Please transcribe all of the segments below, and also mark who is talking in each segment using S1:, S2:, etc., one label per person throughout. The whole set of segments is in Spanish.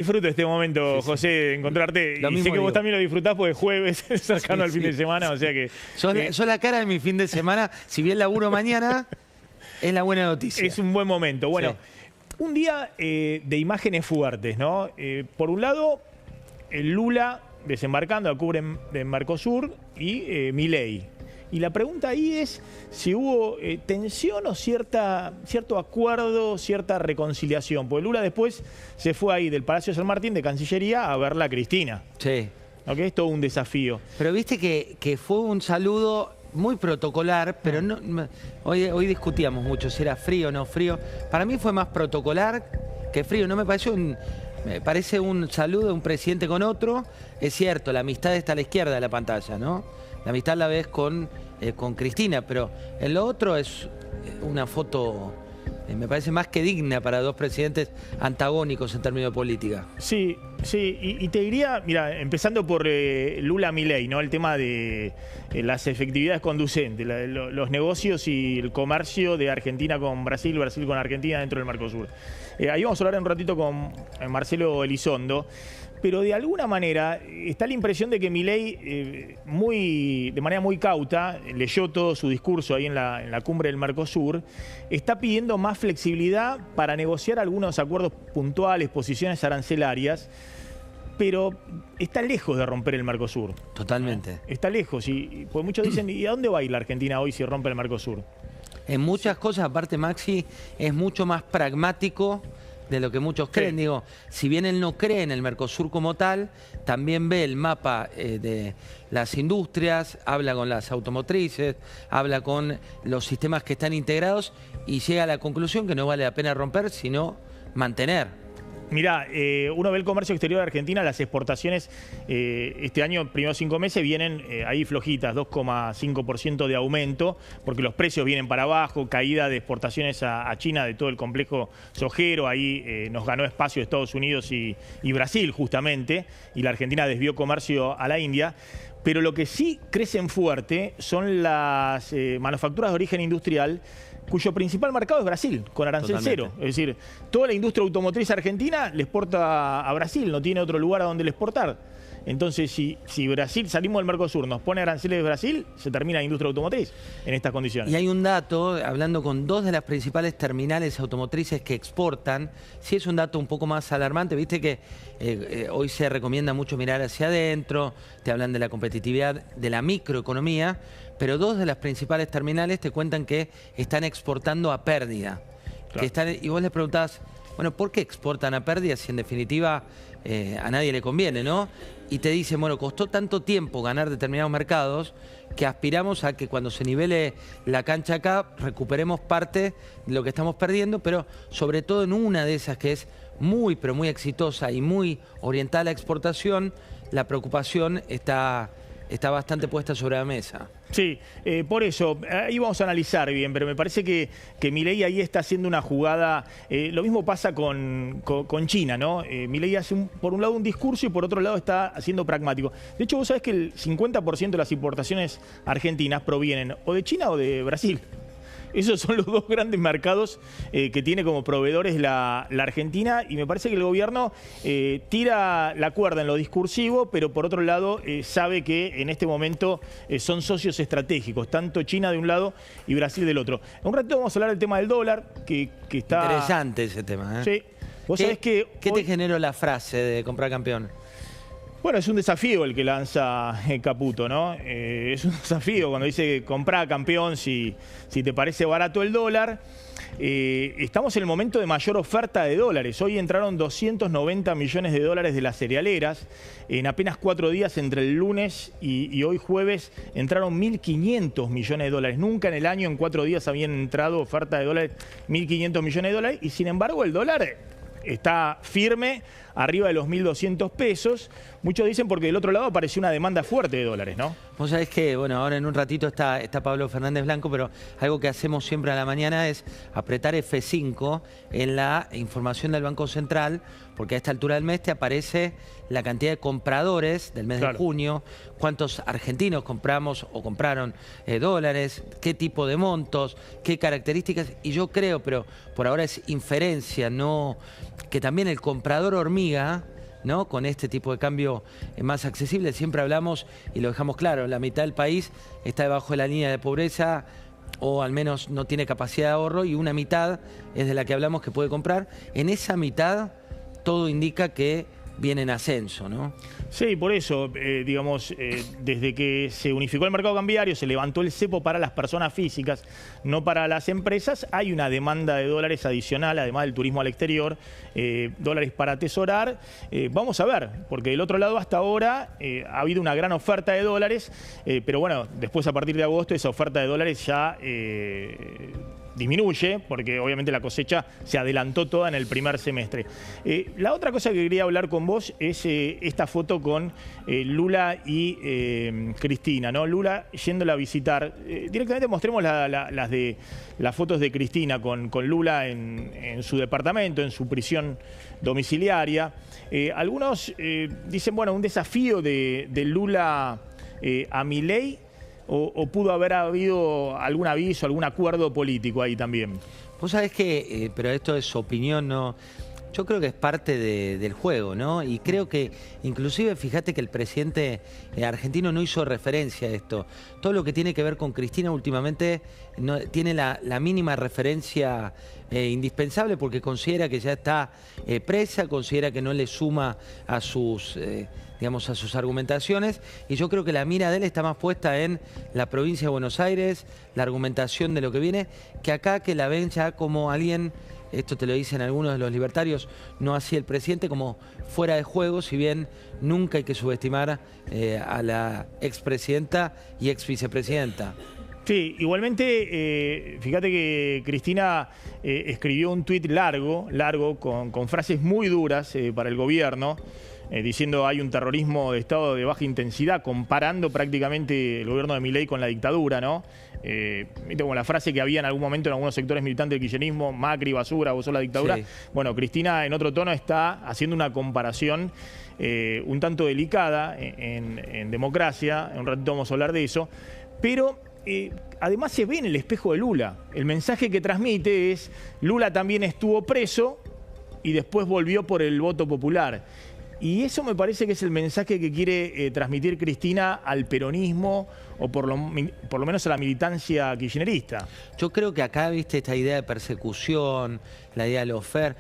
S1: Disfruto este momento, José, de encontrarte. Y sé que vos también lo disfrutás porque jueves es cercano al fin de semana, o sea que...
S2: Sos la cara de mi fin de semana. Si bien laburo mañana, es la buena noticia.
S1: Es un buen momento. Bueno, un día de imágenes fuertes, ¿no? Por un lado, el Lula desembarcando a Cubre de Mercosur y Milei. Y la pregunta ahí es si hubo tensión o cierto acuerdo, cierta reconciliación. Porque Lula después se fue ahí del Palacio de San Martín, de Cancillería, a verla a Cristina.
S2: Sí.
S1: ¿Okay? Es todo un desafío.
S2: Pero viste que fue un saludo muy protocolar, pero hoy discutíamos mucho si era frío o no frío. Para mí fue más protocolar que frío. No me pareció me parece un saludo de un presidente con otro. Es cierto, la amistad está a la izquierda de la pantalla, ¿no? La amistad la ves con Cristina, pero en lo otro es una foto, me parece más que digna para dos presidentes antagónicos en términos de política.
S1: Sí, sí, y te diría, mira, empezando por Lula-Milei, ¿no? El tema de las efectividades conducentes, los negocios y el comercio de Argentina con Brasil, Brasil con Argentina dentro del Mercosur. Ahí vamos a hablar un ratito con Marcelo Elizondo. Pero de alguna manera está la impresión de que Milei, de manera muy cauta, leyó todo su discurso ahí en la cumbre del Mercosur, está pidiendo más flexibilidad para negociar algunos acuerdos puntuales, posiciones arancelarias, pero está lejos de romper el Mercosur.
S2: Totalmente.
S1: Está lejos, pues muchos dicen, ¿y a dónde va a ir la Argentina hoy si rompe el Mercosur?
S2: En muchas cosas, aparte Maxi, es mucho más pragmático de lo que muchos creen. Sí. Digo, si bien él no cree en el Mercosur como tal, también ve el mapa de las industrias, habla con las automotrices, habla con los sistemas que están integrados y llega a la conclusión que no vale la pena romper, sino mantener.
S1: Mirá, uno ve el comercio exterior de Argentina, las exportaciones este año, primeros 5 meses, vienen ahí flojitas, 2,5% de aumento, porque los precios vienen para abajo, caída de exportaciones a China de todo el complejo sojero, ahí nos ganó espacio Estados Unidos y Brasil justamente, y la Argentina desvió comercio a la India. Pero lo que sí crecen fuerte son las manufacturas de origen industrial, cuyo principal mercado es Brasil, con arancel cero. Es decir, toda la industria automotriz argentina le exporta a Brasil, no tiene otro lugar a donde le exportar. Entonces, si Brasil, salimos del Mercosur, nos pone aranceles de Brasil, se termina la industria automotriz en estas condiciones.
S2: Y hay un dato, hablando con dos de las principales terminales automotrices que exportan, sí es un dato un poco más alarmante, viste que hoy se recomienda mucho mirar hacia adentro, te hablan de la competitividad de la microeconomía, pero dos de las principales terminales te cuentan que están exportando a pérdida. Claro. Y vos les preguntás, bueno, ¿por qué exportan a pérdida si en definitiva a nadie le conviene, ¿no? Y te dicen, bueno, costó tanto tiempo ganar determinados mercados que aspiramos a que cuando se nivele la cancha acá recuperemos parte de lo que estamos perdiendo, pero sobre todo en una de esas que es muy, pero muy exitosa y muy orientada a la exportación, la preocupación está bastante puesta sobre la mesa.
S1: Sí, por eso, ahí vamos a analizar bien, pero me parece que Milei ahí está haciendo una jugada, lo mismo pasa con China, ¿no? Milei hace por un lado un discurso y por otro lado está siendo pragmático. De hecho, vos sabés que el 50% de las importaciones argentinas provienen o de China o de Brasil. Esos son los dos grandes mercados que tiene como proveedores la Argentina, y me parece que el gobierno tira la cuerda en lo discursivo, pero por otro lado sabe que en este momento son socios estratégicos, tanto China de un lado y Brasil del otro. En un ratito vamos a hablar del tema del dólar, que está...
S2: Interesante ese tema, ¿eh?
S1: Sí. ¿Vos sabés que
S2: ¿Qué te generó la frase de comprar campeón?
S1: Bueno, es un desafío el que lanza Caputo, ¿no? Es un desafío cuando dice comprá campeón si te parece barato el dólar. Estamos en el momento de mayor oferta de dólares. Hoy entraron 290 millones de dólares de las cerealeras. En apenas 4 días, entre el lunes y hoy jueves, entraron 1.500 millones de dólares. Nunca en el año, en 4 días, habían entrado oferta de dólares 1.500 millones de dólares. Y sin embargo, el dólar está firme, arriba de los 1.200 pesos. Muchos dicen porque del otro lado apareció una demanda fuerte de dólares, ¿no?
S2: Vos sabés que, bueno, ahora en un ratito está Pablo Fernández Blanco, pero algo que hacemos siempre a la mañana es apretar F5 en la información del Banco Central, porque a esta altura del mes te aparece la cantidad de compradores del mes de junio, cuántos argentinos compramos o compraron dólares, qué tipo de montos, qué características. Y yo creo, pero por ahora es inferencia, no, que también el comprador hormiga hormiga, ¿no? Con este tipo de cambio más accesible. Siempre hablamos, y lo dejamos claro, la mitad del país está debajo de la línea de pobreza, o al menos no tiene capacidad de ahorro, y una mitad es de la que hablamos que puede comprar. En esa mitad todo indica que viene en ascenso, ¿no?
S1: Sí, por eso, digamos, desde que se unificó el mercado cambiario, se levantó el cepo para las personas físicas, no para las empresas, hay una demanda de dólares adicional, además del turismo al exterior, dólares para atesorar. Vamos a ver, porque del otro lado hasta ahora ha habido una gran oferta de dólares, pero bueno, después a partir de agosto esa oferta de dólares ya disminuye, porque obviamente la cosecha se adelantó toda en el primer semestre. La otra cosa que quería hablar con vos es esta foto con Lula y Cristina, ¿no? Lula yéndola a visitar. Directamente mostremos las fotos de Cristina con Lula en su departamento, en su prisión domiciliaria. Algunos dicen, bueno, un desafío de Lula a Milei, o pudo haber habido algún aviso, algún acuerdo político ahí también.
S2: Vos sabés que, pero esto es opinión, no. Yo creo que es parte del juego, ¿no? Y creo que, inclusive, fíjate que el presidente argentino no hizo referencia a esto. Todo lo que tiene que ver con Cristina últimamente tiene la mínima referencia indispensable, porque considera que ya está presa, considera que no le suma a sus digamos, a sus argumentaciones, y yo creo que la mira de él está más puesta en la provincia de Buenos Aires, la argumentación de lo que viene, que acá, que la ven ya como alguien, esto te lo dicen algunos de los libertarios, no así el presidente, como fuera de juego, si bien nunca hay que subestimar a la expresidenta y exvicepresidenta.
S1: Sí, igualmente, fíjate que Cristina escribió un tuit largo, con frases muy duras para el gobierno, diciendo hay un terrorismo de estado de baja intensidad, comparando prácticamente el gobierno de Milei con la dictadura, ¿no? ¿Viste? Como la frase que había en algún momento en algunos sectores militantes del kirchnerismo, Macri, basura, vos sos la dictadura. Sí. Bueno, Cristina en otro tono está haciendo una comparación un tanto delicada en democracia, en un ratito vamos a hablar de eso, pero además se ve en el espejo de Lula. El mensaje que transmite es, Lula también estuvo preso y después volvió por el voto popular. Y eso me parece que es el mensaje que quiere transmitir Cristina al peronismo, o por lo menos a la militancia kirchnerista.
S2: Yo creo que acá, viste, esta idea de persecución, la idea de lawfare,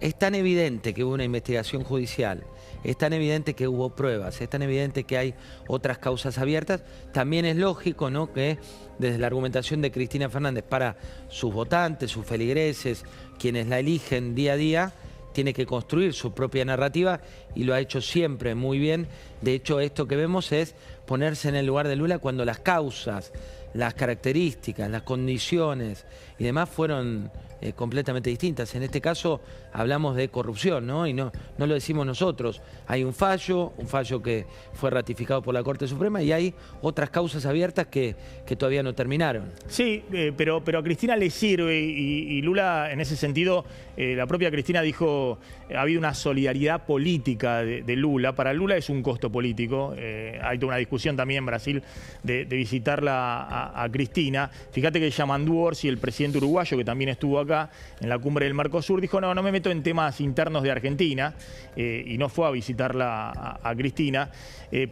S2: es tan evidente que hubo una investigación judicial, es tan evidente que hubo pruebas, es tan evidente que hay otras causas abiertas. También es lógico, ¿no?, que desde la argumentación de Cristina Fernández para sus votantes, sus feligreses, quienes la eligen día a día, tiene que construir su propia narrativa, y lo ha hecho siempre muy bien. De hecho, esto que vemos es ponerse en el lugar de Lula cuando las causas, las características, las condiciones y demás fueron completamente distintas. En este caso hablamos de corrupción, ¿no? Y no lo decimos nosotros. Hay un fallo que fue ratificado por la Corte Suprema, y hay otras causas abiertas que todavía no terminaron.
S1: Sí, pero a Cristina le sirve, y Lula en ese sentido, la propia Cristina dijo, ha habido una solidaridad política de Lula. Para Lula es un costo político. Hay toda una discusión también en Brasil de visitarla a Cristina. Fíjate que Yamandu Orsi, el presidente uruguayo, que también estuvo acá en la cumbre del Mercosur, dijo, no me meto en temas internos de Argentina, y no fue a visitarla a Cristina.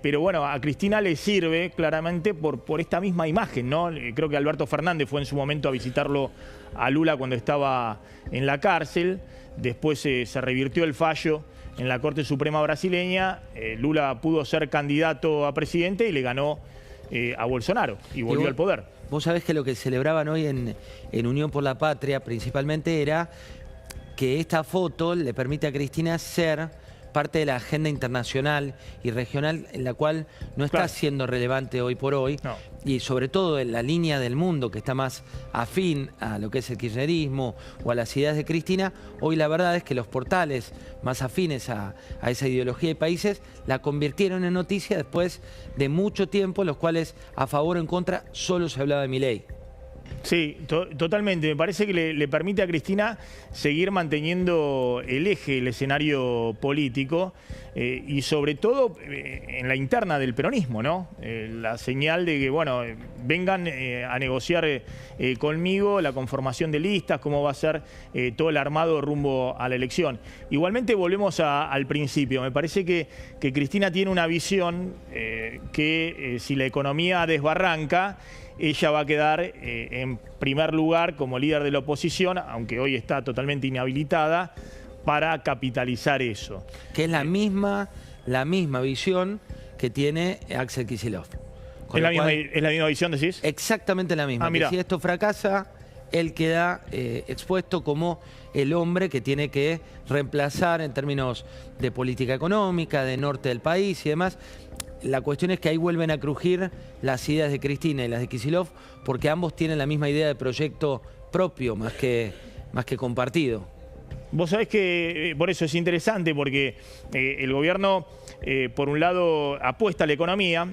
S1: Pero bueno, a Cristina le sirve claramente por esta misma imagen, ¿no? Creo que Alberto Fernández fue en su momento a visitarlo a Lula cuando estaba en la cárcel. Después se revirtió el fallo en la Corte Suprema brasileña. Lula pudo ser candidato a presidente y le ganó a Bolsonaro y volvió al poder.
S2: Vos sabés que lo que celebraban hoy en Unión por la Patria principalmente era que esta foto le permite a Cristina ser parte de la agenda internacional y regional, en la cual no está siendo relevante hoy por hoy, no. Y sobre todo en la línea del mundo que está más afín a lo que es el kirchnerismo o a las ideas de Cristina. Hoy la verdad es que los portales más afines a esa ideología de países la convirtieron en noticia después de mucho tiempo, los cuales a favor o en contra solo se hablaba de Milei.
S1: Sí, totalmente. Me parece que le permite a Cristina seguir manteniendo el eje del escenario político y sobre todo en la interna del peronismo, ¿no? La señal de que, bueno, vengan a negociar conmigo la conformación de listas, cómo va a ser todo el armado rumbo a la elección. Igualmente volvemos al principio. Me parece que Cristina tiene una visión que si la economía desbarranca, ella va a quedar en primer lugar como líder de la oposición, aunque hoy está totalmente inhabilitada, para capitalizar eso.
S2: Que es la misma visión que tiene Axel Kicillof.
S1: ¿Es la misma visión, decís?
S2: Exactamente la misma. Que si esto fracasa, él queda expuesto como el hombre que tiene que reemplazar en términos de política económica, de norte del país y demás. La cuestión es que ahí vuelven a crujir las ideas de Cristina y las de Kicillof, porque ambos tienen la misma idea de proyecto propio, más que compartido.
S1: Vos sabés que por eso es interesante, porque el gobierno, por un lado, apuesta a la economía.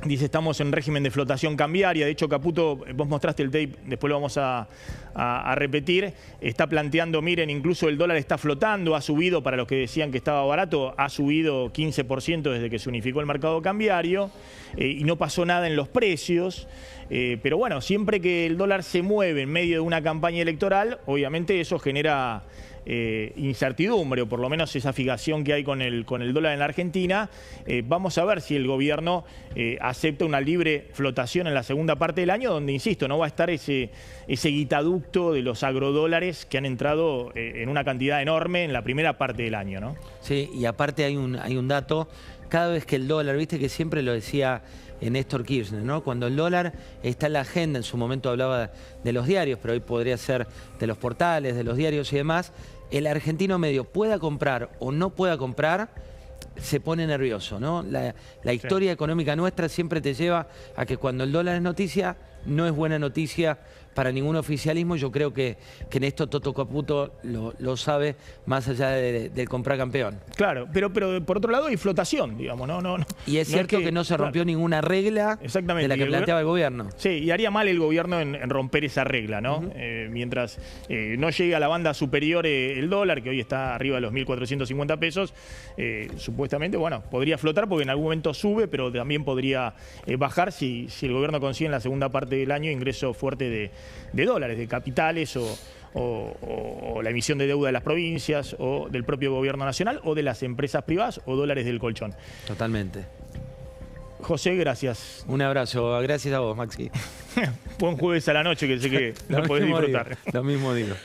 S1: Dice, estamos en régimen de flotación cambiaria. De hecho, Caputo, vos mostraste el tape, después lo vamos a repetir. Está planteando, miren, incluso el dólar está flotando, ha subido, para los que decían que estaba barato, ha subido 15% desde que se unificó el mercado cambiario y no pasó nada en los precios. Pero bueno, siempre que el dólar se mueve en medio de una campaña electoral, obviamente eso genera incertidumbre, o por lo menos esa fijación que hay con el dólar en la Argentina. Vamos a ver si el gobierno acepta una libre flotación en la segunda parte del año, donde, insisto, no va a estar ese guitaducto de los agrodólares que han entrado en una cantidad enorme en la primera parte del año, ¿no?
S2: Sí, y aparte hay un dato, cada vez que el dólar, viste que siempre lo decía Néstor Kirchner, ¿no? Cuando el dólar está en la agenda, en su momento hablaba de los diarios, pero hoy podría ser de los portales, de los diarios y demás, el argentino medio pueda comprar o no pueda comprar, se pone nervioso, ¿no? La historia económica nuestra siempre te lleva a que cuando el dólar es noticia, no es buena noticia para ningún oficialismo. Yo creo que en esto Toto Caputo lo sabe, más allá del comprar campeón.
S1: Claro, pero por otro lado hay flotación, digamos, ¿no?
S2: Y es cierto que no se rompió ninguna regla de la que planteaba el gobierno.
S1: Sí, y haría mal el gobierno en romper esa regla, ¿no? Mientras no llegue a la banda superior el dólar, que hoy está arriba de los 1.450 pesos, supuestamente, bueno, podría flotar porque en algún momento sube, pero también podría bajar si el gobierno consigue en la segunda parte del año ingreso fuerte de dólares, de capitales o la emisión de deuda de las provincias o del propio gobierno nacional o de las empresas privadas o dólares del colchón.
S2: Totalmente.
S1: José, gracias.
S2: Un abrazo, gracias a vos, Maxi.
S1: Buen jueves a la noche, que sé que lo podés disfrutar.
S2: Lo mismo digo.